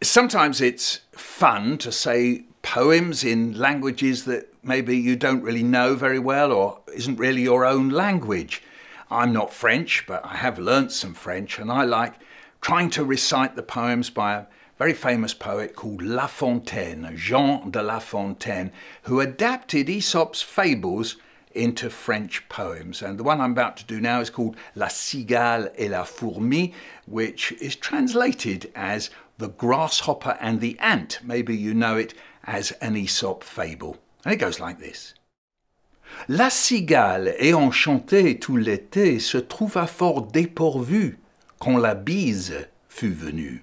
Sometimes it's fun to say poems in languages that maybe you don't really know very well or isn't really your own language. I'm not French, but I have learnt some French, and I like trying to recite the poems by a very famous poet called La Fontaine, Jean de La Fontaine, who adapted Aesop's fables into French poems. And the one I'm about to do now is called La Cigale et la Fourmi, which is translated as The Grasshopper and the Ant. Maybe you know it as an Aesop fable. And it goes like this. La cigale, ayant chanté tout l'été, se trouva fort dépourvue quand la bise fut venue.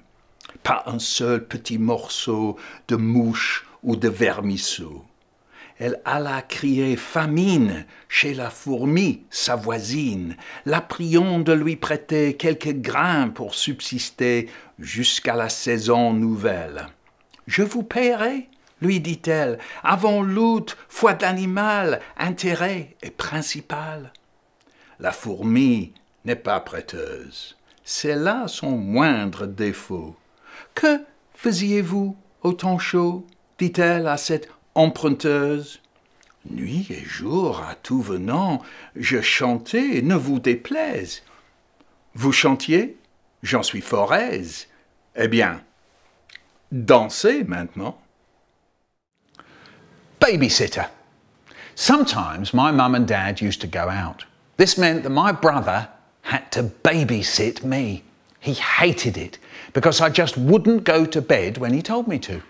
Pas un seul petit morceau de mouche ou de vermisseau. Elle alla crier famine chez la fourmi, sa voisine, la priant de lui prêter quelques grains pour subsister jusqu'à la saison nouvelle. « Je vous paierai, lui dit-elle, avant l'août, foi d'animal, intérêt et principal. » La fourmi n'est pas prêteuse, c'est là son moindre défaut. « Que faisiez-vous au temps chaud ?» dit-elle à cette emprunteuse. Nuit et jour, à tout venant, je chantais, ne vous déplaise. Vous chantiez? J'en suis fort aise. Eh bien, dansez maintenant. Babysitter. Sometimes my mum and dad used to go out. This meant that my brother had to babysit me. He hated it because I just wouldn't go to bed when he told me to.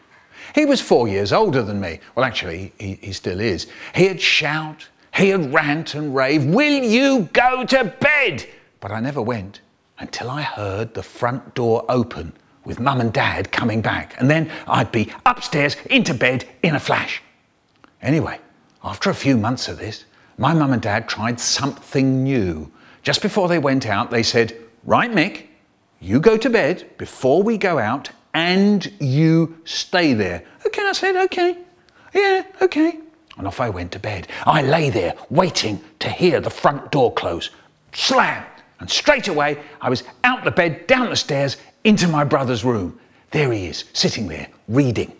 He was 4 years older than me. Well, actually, he still is. He'd shout, he'd rant and rave, "Will you go to bed?" But I never went until I heard the front door open with Mum and Dad coming back. And then I'd be upstairs into bed in a flash. Anyway, after a few months of this, my Mum and Dad tried something new. Just before they went out, they said, "Right, Mick, you go to bed before we go out and you stay there." Okay, I said, okay. Yeah, okay. And off I went to bed. I lay there waiting to hear the front door close. Slam! And straight away, I was out the bed, down the stairs, into my brother's room. There he is, sitting there, reading.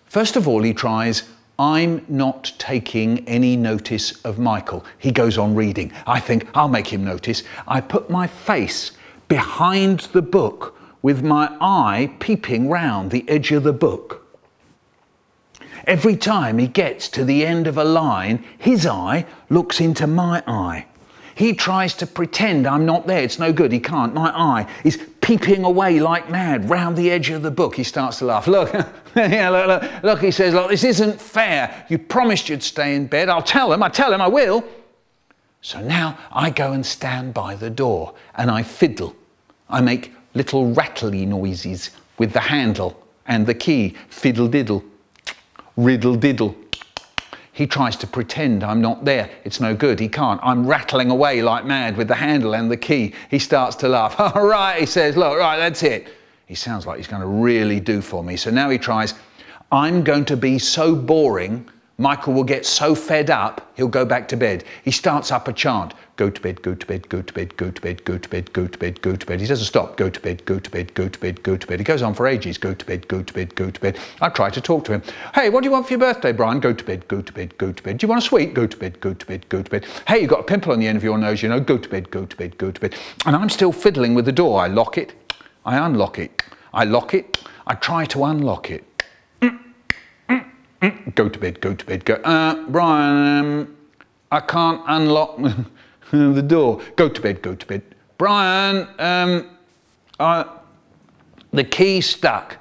First of all, he tries, "I'm not taking any notice of Michael." He goes on reading. I think, I'll make him notice. I put my face behind the book with my eye peeping round the edge of the book. Every time he gets to the end of a line, his eye looks into my eye. He tries to pretend I'm not there. It's no good, he can't. My eye is peeping away like mad round the edge of the book. He starts to laugh. Look, yeah, look, he says, "Look, this isn't fair. You promised you'd stay in bed. I tell him, I will." So now I go and stand by the door and I fiddle. I make little rattly noises with the handle and the key. Fiddle diddle, riddle diddle. He tries to pretend I'm not there. It's no good, he can't. I'm rattling away like mad with the handle and the key. He starts to laugh. "All right," he says, "look, right, that's it." He sounds like he's going to really do for me. So now he tries, "I'm going to be so boring, Michael will get so fed up, he'll go back to bed." He starts up a chant. Go to bed, go to bed, go to bed, go to bed, go to bed, go to bed, go to bed. He doesn't stop. Go to bed, go to bed, go to bed, go to bed. He goes on for ages. Go to bed, go to bed, go to bed. I try to talk to him. "Hey, what do you want for your birthday, Brian?" "Go to bed, go to bed, go to bed." "Do you want a sweet?" "Go to bed, go to bed, go to bed." "Hey, you've got a pimple on the end of your nose, you know." "Go to bed, go to bed, go to bed." And I'm still fiddling with the door. I lock it. I unlock it. I lock it. I try to unlock it. Go to bed, go to bed, go. "Brian, I can't unlock the door." "Go to bed, go to bed." "Brian, the key's stuck."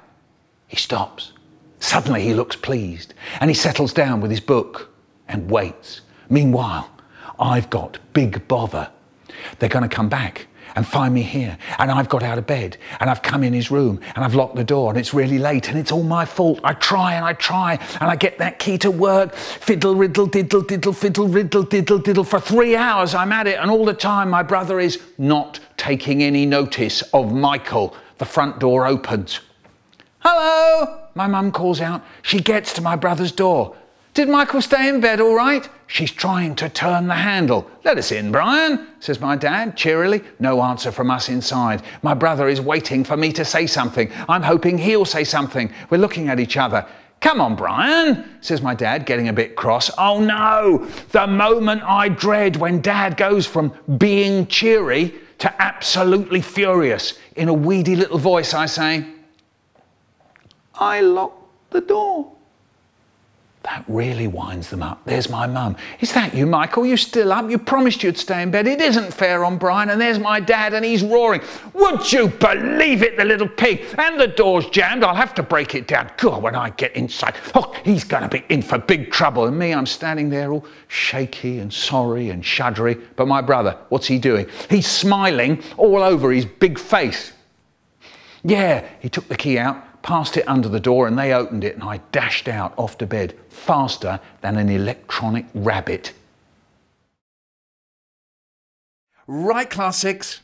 He stops. Suddenly he looks pleased and he settles down with his book and waits. Meanwhile, I've got big bother. They're going to come back and find me here, and I've got out of bed and I've come in his room and I've locked the door and it's really late and it's all my fault. I try and I get that key to work. Fiddle, riddle, diddle, diddle, fiddle, riddle, diddle, diddle. For 3 hours I'm at it, and all the time my brother is not taking any notice of Michael. The front door opens. "Hello," my mum calls out. She gets to my brother's door. Did Michael stay in bed all right? She's trying to turn the handle. Let us in, Brian, says my dad cheerily. No answer from us inside. My brother is waiting for me to say something. I'm hoping he'll say something. We're looking at each other. Come on, Brian, says my dad, getting a bit cross. Oh no, the moment I dread when Dad goes from being cheery to absolutely furious. In a weedy little voice I say, I locked the door. That really winds them up. There's my mum. Is that you, Michael? You still up? You promised you'd stay in bed. It isn't fair on Brian. And there's my dad and he's roaring. Would you believe it, the little pig? And the door's jammed. I'll have to break it down. God, when I get inside, oh, he's going to be in for big trouble. And me, I'm standing there all shaky and sorry and shuddery. But my brother, what's he doing? He's smiling all over his big face. Yeah, he took the key out, passed it under the door and they opened it and I dashed out off to bed faster than an electronic rabbit. Right, Class 6.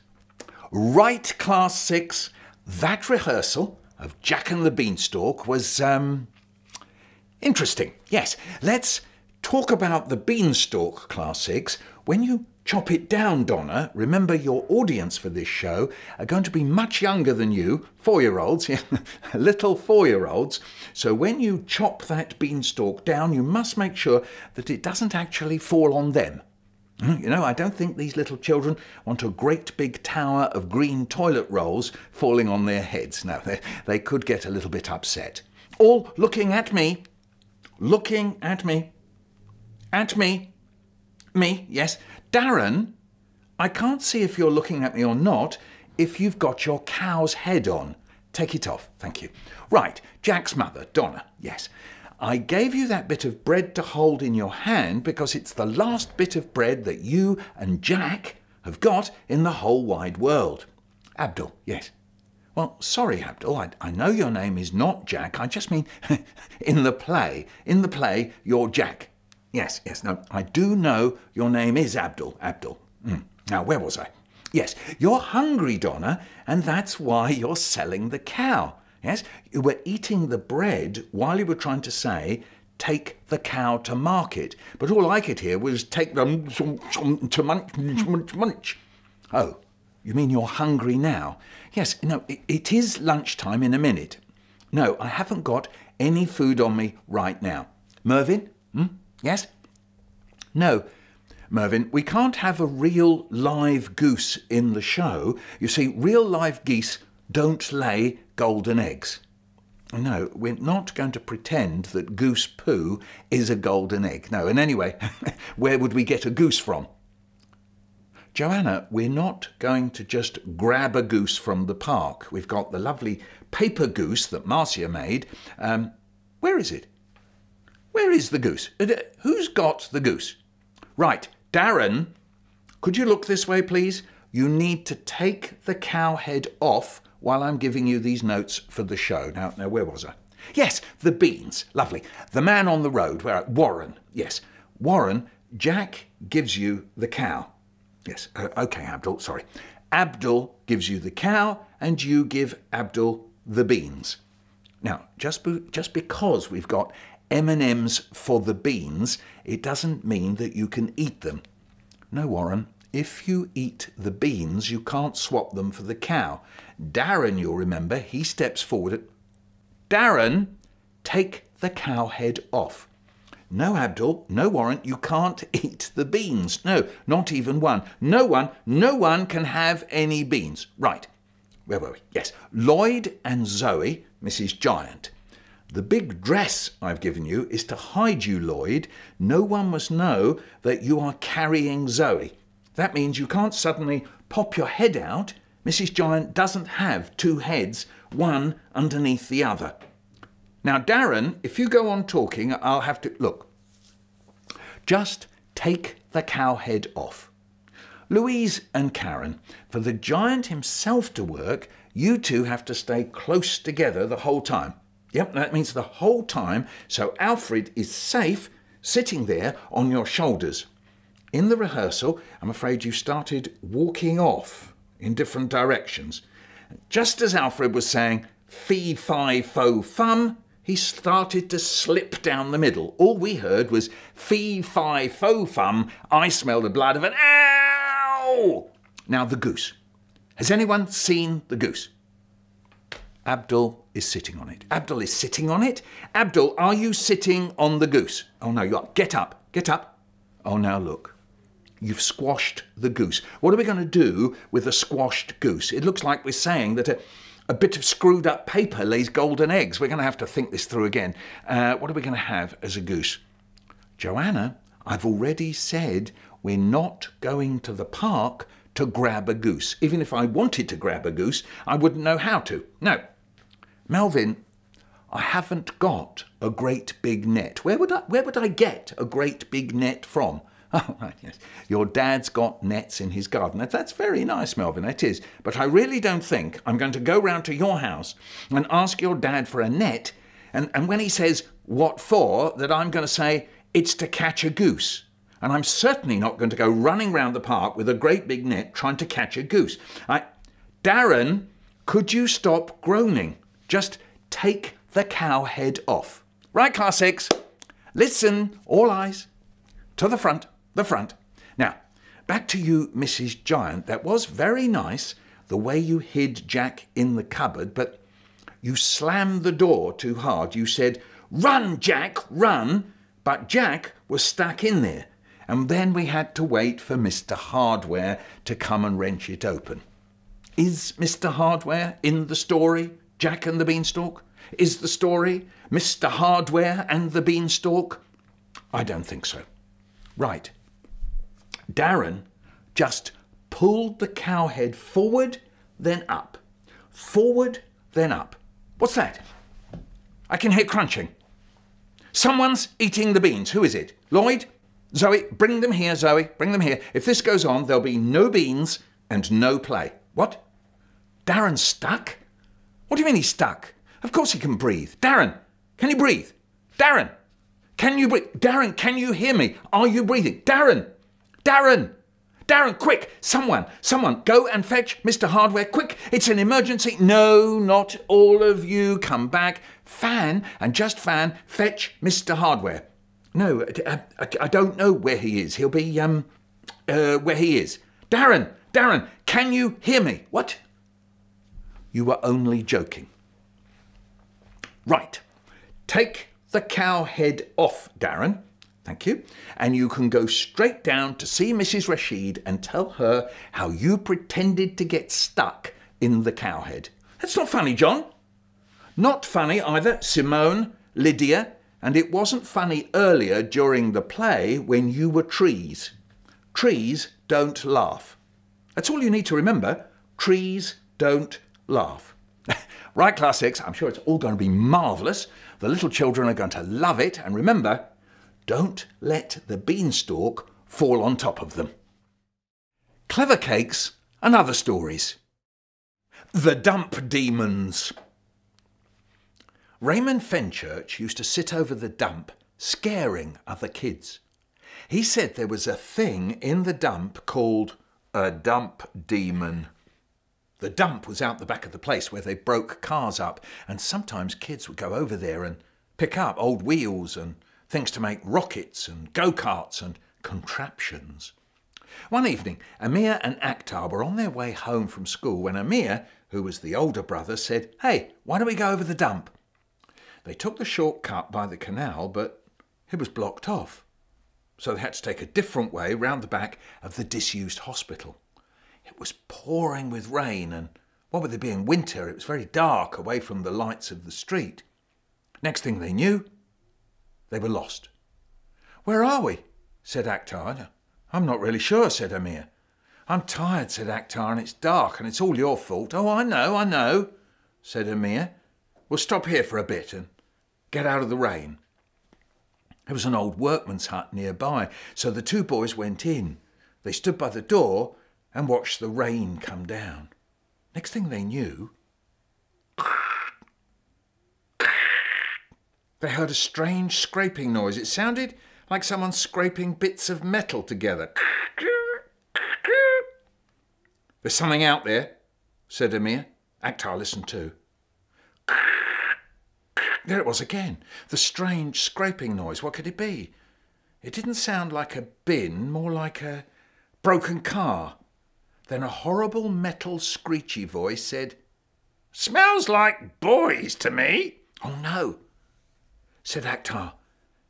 Right, Class 6. That rehearsal of Jack and the Beanstalk was interesting. Yes, let's talk about the Beanstalk, Class 6. When you chop it down, Donna, remember your audience for this show are going to be much younger than you, 4-year-olds, little 4-year-olds. So when you chop that beanstalk down, you must make sure that it doesn't actually fall on them. You know, I don't think these little children want a great big tower of green toilet rolls falling on their heads. No, they could get a little bit upset. All looking at me, looking at me, me, yes. Darren, I can't see if you're looking at me or not if you've got your cow's head on. Take it off, thank you. Right, Jack's mother, Donna, yes. I gave you that bit of bread to hold in your hand because it's the last bit of bread that you and Jack have got in the whole wide world. Abdul, yes. Well, sorry, Abdul, I know your name is not Jack. I just mean in the play, you're Jack. Yes, no, I do know your name is Abdul. Now, where was I? Yes, you're hungry, Donna, and that's why you're selling the cow. Yes, you were eating the bread while you were trying to say, take the cow to market. But all I could hear was take them to munch. Oh, you mean you're hungry now? Yes, no, it is lunchtime in a minute. No, I haven't got any food on me right now. Mervyn? Yes? No, Mervyn, we can't have a real live goose in the show. You see, real live geese don't lay golden eggs. No, we're not going to pretend that goose poo is a golden egg. No, and anyway, where would we get a goose from? Joanna, we're not going to just grab a goose from the park. We've got the lovely paper goose that Marcia made. Where is it? Where is the goose? Who's got the goose? Right, Darren, could you look this way, please? You need to take the cow head off while I'm giving you these notes for the show. Now, where was I? Yes, the beans. Lovely. The man on the road. Warren. Yes. Warren, Jack gives you the cow. Yes. OK, Abdul. Sorry. Abdul gives you the cow and you give Abdul the beans. Now, just because we've got M&Ms for the beans, it doesn't mean that you can eat them. No, Warren, if you eat the beans, you can't swap them for the cow. Darren, you'll remember, he steps forward. Darren, take the cow head off. No, Abdul, no, Warren, you can't eat the beans. No, not even one. No one can have any beans. Right, where were we? Yes, Lloyd and Zoe, Mrs. Giant. The big dress I've given you is to hide you, Lloyd. No one must know that you are carrying Zoe. That means you can't suddenly pop your head out. Mrs. Giant doesn't have two heads, one underneath the other. Now, Darren, if you go on talking, I'll have to... Look, just take the cow head off. Louise and Karen, for the giant himself to work, you two have to stay close together the whole time. Yep, that means the whole time, so Alfred is safe sitting there on your shoulders. In the rehearsal, I'm afraid you started walking off in different directions. Just as Alfred was saying, fee, fi, fo, fum, he started to slip down the middle. All we heard was fee, fi, fo, fum. I smell the blood of an ow! Now the goose. Has anyone seen the goose? Abdul is sitting on it. Abdul is sitting on it. Abdul, are you sitting on the goose? Oh no, you are. Get up. Get up. Oh, now look. You've squashed the goose. What are we going to do with a squashed goose? It looks like we're saying that a bit of screwed up paper lays golden eggs. We're going to have to think this through again. What are we going to have as a goose? Joanna, I've already said we're not going to the park to grab a goose. Even if I wanted to grab a goose, I wouldn't know how to. No. Melvin, I haven't got a great big net. Where would I get a great big net from? Oh, right, yes. Your dad's got nets in his garden. That's very nice, Melvin, it is. But I really don't think I'm going to go round to your house and ask your dad for a net, and when he says, what for, that I'm going to say, it's to catch a goose. And I'm certainly not going to go running round the park with a great big net trying to catch a goose. Darren, could you stop groaning? Just take the cow head off. Right, class 6. Listen, all eyes. To the front, the front. Now, back to you, Mrs. Giant. That was very nice, the way you hid Jack in the cupboard, but you slammed the door too hard. You said, run, Jack, run, but Jack was stuck in there. And then we had to wait for Mr. Hardware to come and wrench it open. Is Mr. Hardware in the story, Jack and the Beanstalk? Is the story Mr. Hardware and the Beanstalk? I don't think so. Right. Darren just pulled the cow head forward, then up. Forward, then up. What's that? I can hear crunching. Someone's eating the beans. Who is it? Lloyd? Zoe, bring them here, Zoe. Bring them here. If this goes on, there'll be no beans and no play. What? Darren's stuck? What do you mean he's stuck? Of course he can breathe. Darren, can you breathe? Darren, can you breathe? Darren, can you hear me? Are you breathing? Darren, Darren, Darren, quick, someone, go and fetch Mr. Hardware, quick, it's an emergency. No, not all of you, come back. Fan, and just Fan, fetch Mr. Hardware. No, I don't know where he is. He'll be, where he is. Darren, can you hear me? What? You were only joking. Right. Take the cow head off, Darren. Thank you. And you can go straight down to see Mrs. Rashid and tell her how you pretended to get stuck in the cow head. That's not funny, John. Not funny either, Simone, Lydia, and it wasn't funny earlier during the play when you were trees. Trees don't laugh. That's all you need to remember. Trees don't laugh. Right, class 6, I'm sure it's all going to be marvellous. The little children are going to love it. And remember, don't let the beanstalk fall on top of them. Clever cakes and other stories. The Dump Demons. Raymond Fenchurch used to sit over the dump, scaring other kids. He said there was a thing in the dump called a dump demon. The dump was out the back of the place where they broke cars up, and sometimes kids would go over there and pick up old wheels and things to make rockets and go-karts and contraptions. One evening, Amir and Akhtar were on their way home from school when Amir, who was the older brother, said, "Hey, why don't we go over the dump?" They took the shortcut by the canal, but it was blocked off. So they had to take a different way round the back of the disused hospital. It was pouring with rain, and what with it being winter, it was very dark away from the lights of the street. Next thing they knew, they were lost. "Where are we?" said Akhtar. "I'm not really sure," said Amir. "I'm tired," said Akhtar, "and it's dark, and it's all your fault." "Oh, I know," said Amir. "We'll stop here for a bit and get out of the rain." There was an old workman's hut nearby, so the two boys went in. They stood by the door and watched the rain come down. Next thing they knew, they heard a strange scraping noise. It sounded like someone scraping bits of metal together. "There's something out there," said Amir. Akhtar listened too. There it was again, the strange scraping noise. What could it be? It didn't sound like a bin, more like a broken car. Then a horrible metal screechy voice said, "Smells like boys to me." "Oh no," said Akhtar.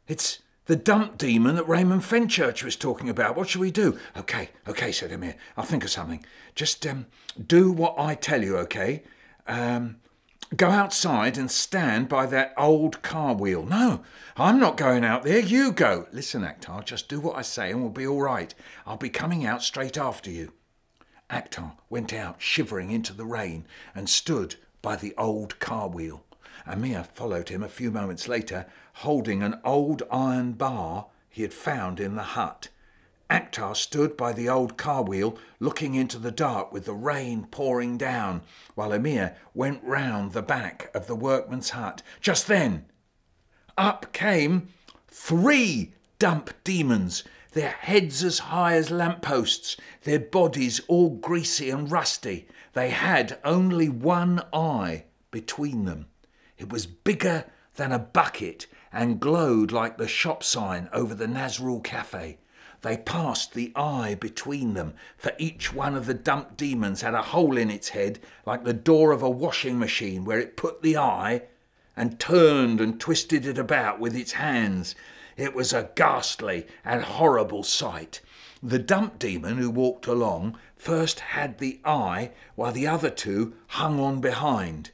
"It's the dump demon that Raymond Fenchurch was talking about. What shall we do?" Okay, said Amir. "I'll think of something. Just do what I tell you, okay? Go outside and stand by that old car wheel." "No, I'm not going out there. You go." "Listen, Akhtar, just do what I say and we'll be all right. I'll be coming out straight after you." Akhtar went out, shivering into the rain, and stood by the old car wheel. Amir followed him a few moments later, holding an old iron bar he had found in the hut. Akhtar stood by the old car wheel, looking into the dark with the rain pouring down, while Amir went round the back of the workman's hut. Just then, up came 3 dump demons, their heads as high as lampposts, their bodies all greasy and rusty. They had only one eye between them. It was bigger than a bucket and glowed like the shop sign over the Nazrul Cafe. They passed the eye between them, for each one of the dump demons had a hole in its head like the door of a washing machine, where it put the eye and turned and twisted it about with its hands. It was a ghastly and horrible sight. The dump demon who walked along first had the eye, while the other 2 hung on behind.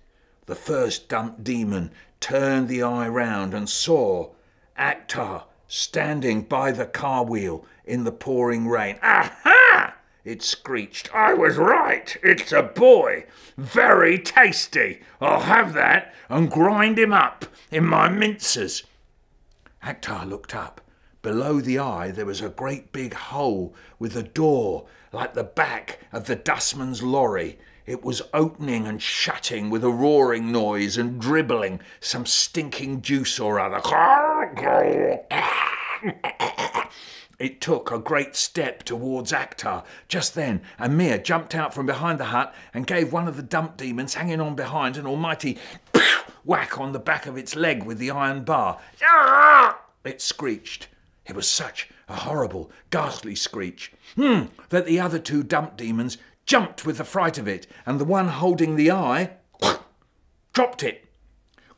The first dump demon turned the eye round and saw Akhtar standing by the car wheel in the pouring rain. "Aha!" it screeched. "I was right. It's a boy. Very tasty. I'll have that and grind him up in my mincers." Akhtar looked up. Below the eye there was a great big hole with a door like the back of the dustman's lorry. It was opening and shutting with a roaring noise and dribbling some stinking juice or other. It took a great step towards Akhtar. Just then, Amir jumped out from behind the hut and gave one of the dump demons hanging on behind an almighty whack on the back of its leg with the iron bar. It screeched. It was such a horrible, ghastly screech that the other 2 dump demons jumped with the fright of it, and the one holding the eye dropped it.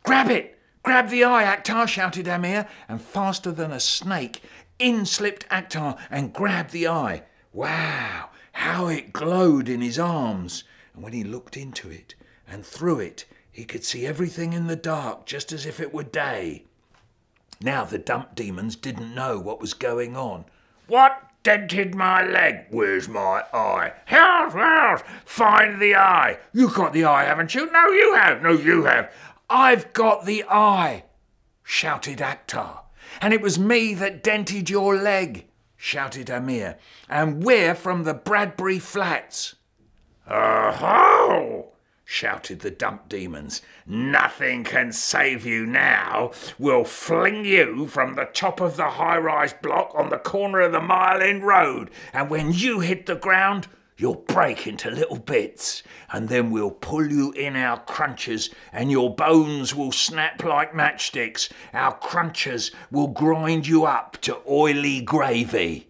"Grab it! Grab the eye, Akhtar," shouted Amir, and faster than a snake, in slipped Akhtar and grabbed the eye. Wow, how it glowed in his arms! And when he looked into it and through it, he could see everything in the dark, just as if it were day. Now the dump demons didn't know what was going on. "What dented my leg? Where's my eye? Help! Find the eye! You've got the eye, haven't you? No, you have. No, you have. I've got the eye," shouted Akhtar. "And it was me that dented your leg," shouted Amir. "And we're from the Bradbury Flats." "Oh-ho!" shouted the dump demons. "Nothing can save you now. We'll fling you from the top of the high-rise block on the corner of the Mile End Road, and when you hit the ground, you'll break into little bits, and then we'll pull you in our crunchers, and your bones will snap like matchsticks. Our crunchers will grind you up to oily gravy."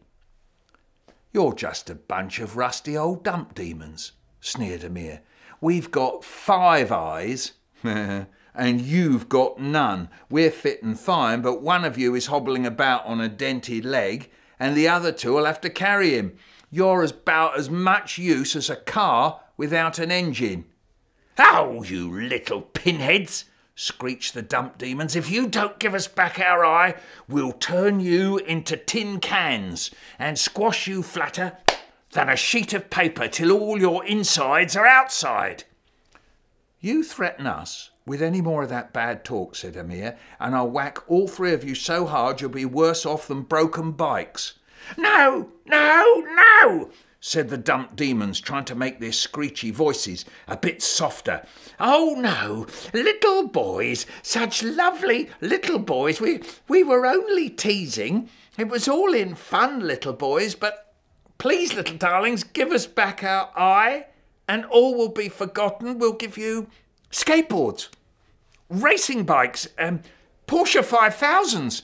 "You're just a bunch of rusty old dump demons," sneered Amir. "We've got 5 eyes, and you've got none. We're fit and fine, but one of you is hobbling about on a dented leg, and the other 2 will have to carry him. You're about as much use as a car without an engine." "Oh, you little pinheads!" screeched the dump demons. "If you don't give us back our eye, we'll turn you into tin cans and squash you flatter than a sheet of paper till all your insides are outside." "You threaten us with any more of that bad talk," said Amir, "and I'll whack all 3 of you so hard you'll be worse off than broken bikes." "No, no, no," said the dump demons, trying to make their screechy voices a bit softer. "Oh no, little boys, such lovely little boys. We were only teasing. It was all in fun, little boys, but please, little darlings, give us back our eye and all will be forgotten. We'll give you skateboards." racing bikes, Porsche 5000s,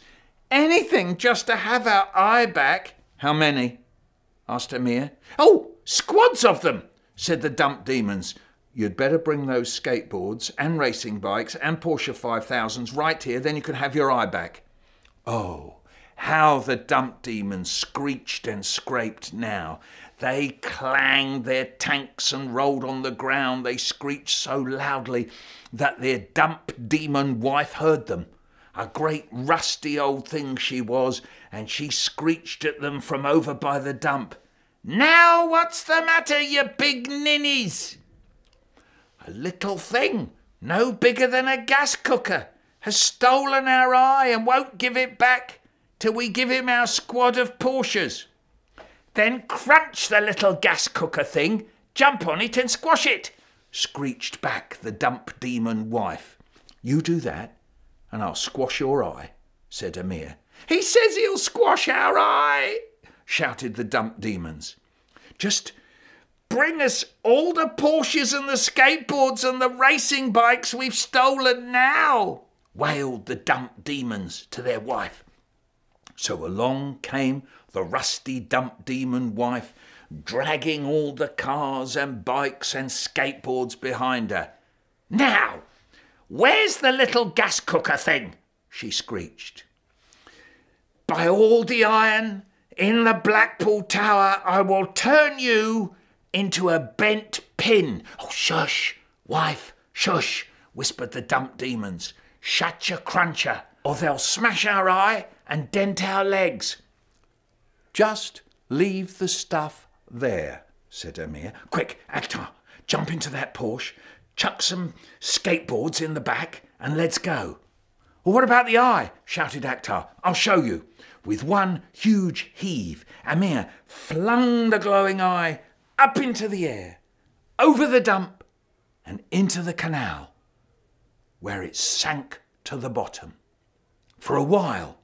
anything just to have our eye back. How many? Asked Amir. Oh, squads of them, said the dump demons. You'd better bring those skateboards and racing bikes and Porsche 5000s right here, then you can have your eye back. Oh, how the dump demons screeched and scraped now. They clanged their tanks and rolled on the ground. They screeched so loudly that their dump demon wife heard them. A great rusty old thing she was, and she screeched at them from over by the dump. Now what's the matter, you big ninnies? A little thing, no bigger than a gas cooker, has stolen our eye and won't give it back till we give him our squad of Porsches. Then crunch the little gas cooker thing, jump on it and squash it, screeched back the dump demon wife. You do that, and I'll squash your eye, said Amir. He says he'll squash our eye, shouted the dump demons. Just bring us all the Porsches and the skateboards and the racing bikes we've stolen now, wailed the dump demons to their wife. So along came the rusty dump demon wife, dragging all the cars and bikes and skateboards behind her. Now, where's the little gas cooker thing? She screeched. By all the iron in the Blackpool Tower, I will turn you into a bent pin. Oh, shush, wife, shush, whispered the dump demons. Shut your cruncher, or they'll smash our eye and dent our legs. Just leave the stuff there, said Amir. Quick, Akhtar, jump into that Porsche, chuck some skateboards in the back, and let's go. Well, what about the eye? Shouted Akhtar. I'll show you. With one huge heave, Amir flung the glowing eye up into the air, over the dump, and into the canal, where it sank to the bottom. For a while,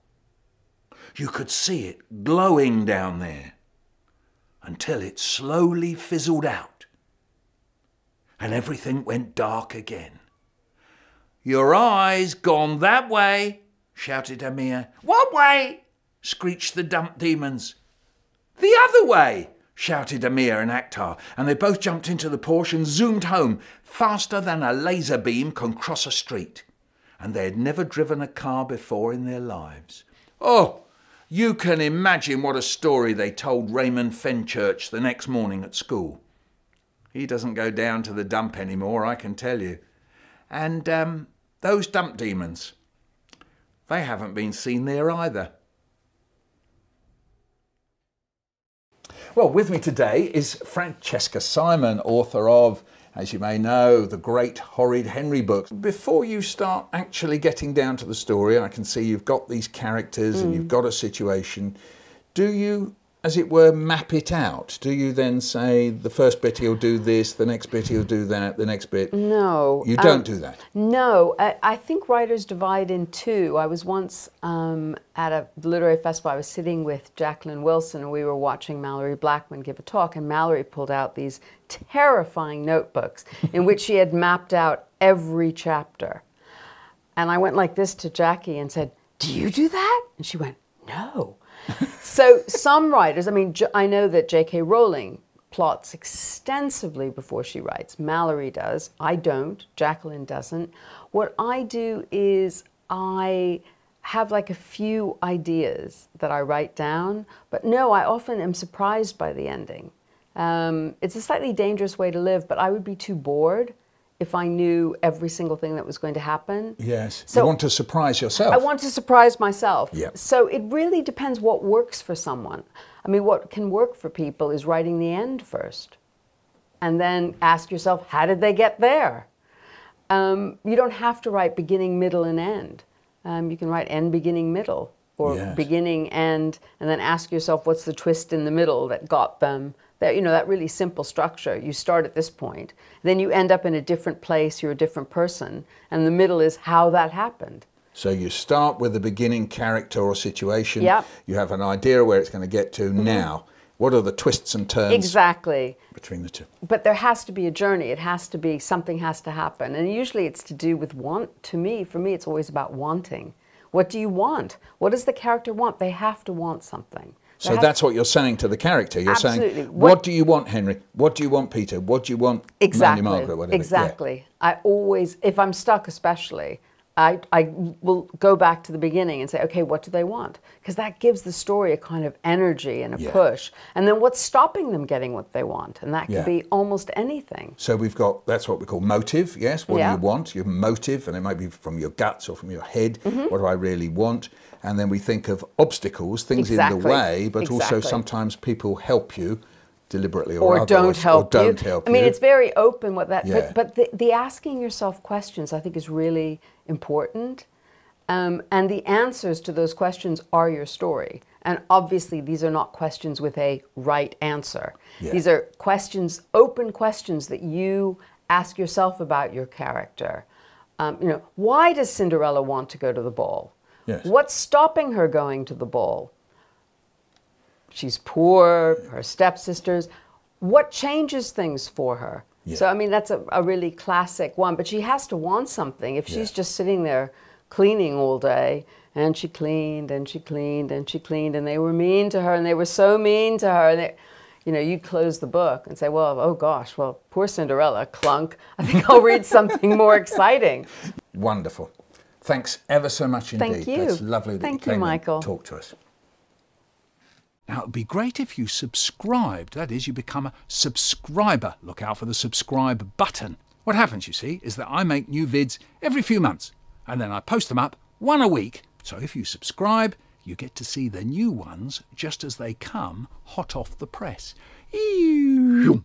you could see it glowing down there, until it slowly fizzled out, and everything went dark again. Your eye's gone that way, shouted Amir. What way? Screeched the dump demons. The other way, shouted Amir and Akhtar, and they both jumped into the Porsche and zoomed home faster than a laser beam can cross a street. And they had never driven a car before in their lives. Oh, you can imagine what a story they told Raymond Fenchurch the next morning at school. He doesn't go down to the dump anymore, I can tell you. And those dump demons, they haven't been seen there either. Well, with me today is Francesca Simon, author of, as you may know, the great Horrid Henry books. Before you start actually getting down to the story, I can see you've got these characters and you've got a situation. Do you, as it were, map it out? Do you then say the first bit he'll do this, the next bit he'll do that, the next bit? No. You don't do that? No. I think writers divide in two. I was once at a literary festival. I was sitting with Jacqueline Wilson and we were watching Mallory Blackman give a talk, and Mallory pulled out these terrifying notebooks in which she had mapped out every chapter. And I went like this to Jackie and said, "Do you do that?" And she went, "No." So some writers, I mean, I know that J.K. Rowling plots extensively before she writes. Mallory does. I don't. Jacqueline doesn't. What I do is I have like a few ideas that I write down, but no, I often am surprised by the ending. It's a slightly dangerous way to live, but I would be too bored if I knew every single thing that was going to happen. Yes. So you want to surprise yourself. I want to surprise myself. Yep. So it really depends what works for someone. I mean, what can work for people is writing the end first. And then ask yourself, how did they get there? You don't have to write beginning, middle, and end. You can write end, beginning, middle, or Yes. beginning, end, and then ask yourself what's the twist in the middle that got them. That, you know, that really simple structure. You start at this point, then you end up in a different place, you're a different person, and the middle is how that happened. So you start with the beginning character or situation. Yep. You have an idea where it's going to get to now. What are the twists and turns Exactly. between the two? But there has to be a journey. It has to be, something has to happen. And usually it's to do with want. For me, it's always about wanting. What do you want? What does the character want? They have to want something. So that's what you're saying to the character. You're Absolutely. saying, what do you want, Henry? What do you want, Peter? What do you want, Exactly. Mandy Margaret? Whatever. Exactly. Yeah. I always, if I'm stuck especially, I will go back to the beginning and say, okay, what do they want? Because that gives the story a kind of energy and a push. And then what's stopping them getting what they want? And that could be almost anything. So we've got, that's what we call motive, yes? What do you want? Your motive, and it might be from your guts or from your head. What do I really want? And then we think of obstacles, things in the way, but also sometimes people help you deliberately or don't help you. I mean, you. it's very open what that, but the asking yourself questions I think is really important. And the answers to those questions are your story. And obviously these are not questions with a right answer. These are questions, open questions that you ask yourself about your character. You know, why does Cinderella want to go to the ball? What's stopping her going to the ball? She's poor, her stepsisters. What changes things for her? So, I mean, that's a really classic one, but she has to want something. If she's just sitting there cleaning all day, and she cleaned, and she cleaned, and she cleaned, and they were mean to her, and they were so mean to her, and you know, you close the book and say, well, oh gosh, well, poor Cinderella, clunk. I think I'll read something more exciting. Wonderful. Thanks ever so much indeed. Thank you. That's lovely that you came Michael. and talked to us. Now, it would be great if you subscribed. That is, you become a subscriber. Look out for the subscribe button. What happens, you see, is that I make new vids every few months, and then I post them up one a week. So if you subscribe, you get to see the new ones just as they come hot off the press. Ew.